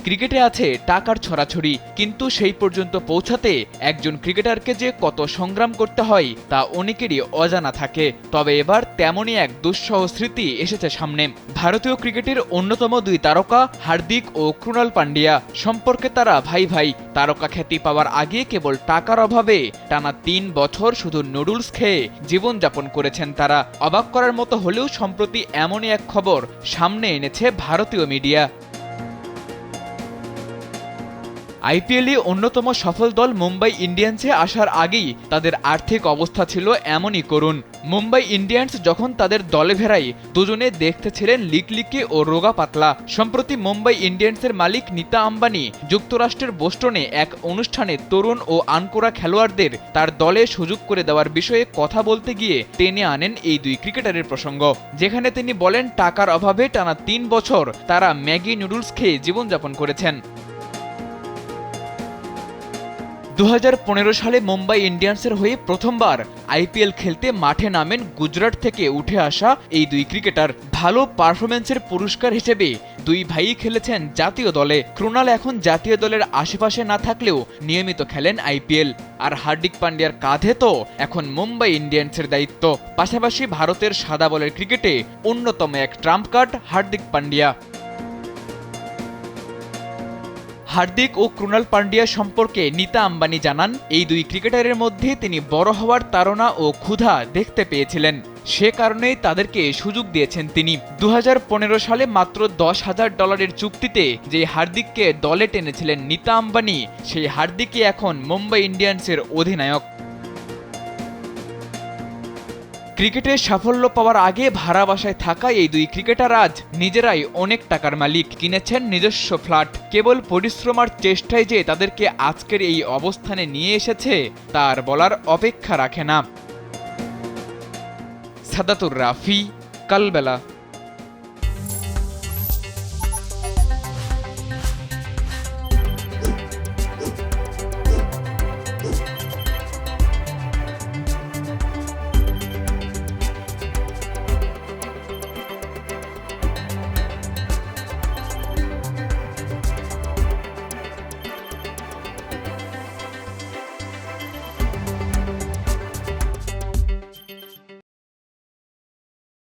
ক্রিকেটে আছে টাকার ছড়াছড়ি, কিন্তু সেই পর্যন্ত পৌঁছাতে একজন ক্রিকেটারকে যে কত সংগ্রাম করতে হয় তা অনেকেরই অজানা থাকে। তবে এবার তেমনই এক দুঃসহ স্মৃতি এসেছে সামনে। ভারতীয় ক্রিকেটের অন্যতম দুই তারকা হার্দিক ও ক্রুনাল পান্ডিয়া সম্পর্কে তারা ভাই ভাই। তারকা খ্যাতি পাওয়ার আগে কেবল টাকার অভাবে টানা ৩ বছর শুধু নুডলস খেয়ে জীবনযাপন করেছেন তারা। অবাক করার মতো হলেও সম্প্রতি এমনই এক খবর সামনে এনেছে ভারতীয় মিডিয়া। আইপিএলে অন্যতম সফল দল মুম্বাই ইন্ডিয়ান্সে আসার আগেই তাদের আর্থিক অবস্থা ছিল এমনই করুণ। মুম্বাই ইন্ডিয়ান্স যখন তাদের দলে ভেড়ায় দুজনে দেখতে ছিলেন লিকলিকে ও রোগা পাতলা। সম্প্রতি মুম্বাই ইন্ডিয়ান্সের মালিক নীতা আম্বানি যুক্তরাষ্ট্রের বোস্টনে এক অনুষ্ঠানে তরুণ ও আনকোড়া খেলোয়াড়দের তার দলে সুযোগ করে দেওয়ার বিষয়ে কথা বলতে গিয়ে টেনে আনেন এই দুই ক্রিকেটারের প্রসঙ্গ, যেখানে তিনি বলেন টাকার অভাবে টানা ৩ বছর তারা ম্যাগি নুডলস খেয়ে জীবনযাপন করেছেন। 2015 সালে মুম্বাই ইন্ডিয়ান্সের হয়ে প্রথমবার আইপিএল খেলতে মাঠে নামেন গুজরাট থেকে উঠে আসা এই দুই ক্রিকেটার। ভালো পারফরম্যান্সের পুরস্কার হিসেবে দুই ভাই খেলেছেন জাতীয় দলে। ক্রুনাল এখন জাতীয় দলের আশেপাশে না থাকলেও নিয়মিত খেলেন আইপিএল, আর হার্দিক পান্ডিয়ার কাঁধে তো এখন মুম্বাই ইন্ডিয়ান্সের দায়িত্ব। পাশাপাশি ভারতের সাদা বলের ক্রিকেটে অন্যতম এক ট্রাম্প কার্ড হার্দিক পান্ডিয়া। হার্দিক ও ক্রুনাল পান্ডিয়া সম্পর্কে নীতা আম্বানি জানান, এই দুই ক্রিকেটারের মধ্যে তিনি বড় হওয়ার তাড়না ও ক্ষুধা দেখতে পেয়েছিলেন, সে কারণেই তাদেরকে সুযোগ দিয়েছেন তিনি। 2015 সালে মাত্র $10,000 চুক্তিতে যে হার্দিককে দলে টেনেছিলেন নীতা আম্বানি, সেই হার্দিকই এখন মুম্বাই ইন্ডিয়ান্সের অধিনায়ক। ক্রিকেটে সাফল্য পাওয়ার আগে ভাড়া বাসায় থাকা এই দুই ক্রিকেটার আজ নিজেরাই অনেক টাকার মালিক, কিনেছেন নিজস্ব ফ্ল্যাট। কেবল পরিশ্রম আর চেষ্টায় যে তাদেরকে আজকের এই অবস্থানে নিয়ে এসেছে তার বলার অপেক্ষা রাখে না। সাদাতুর রাফি, কালবেলা।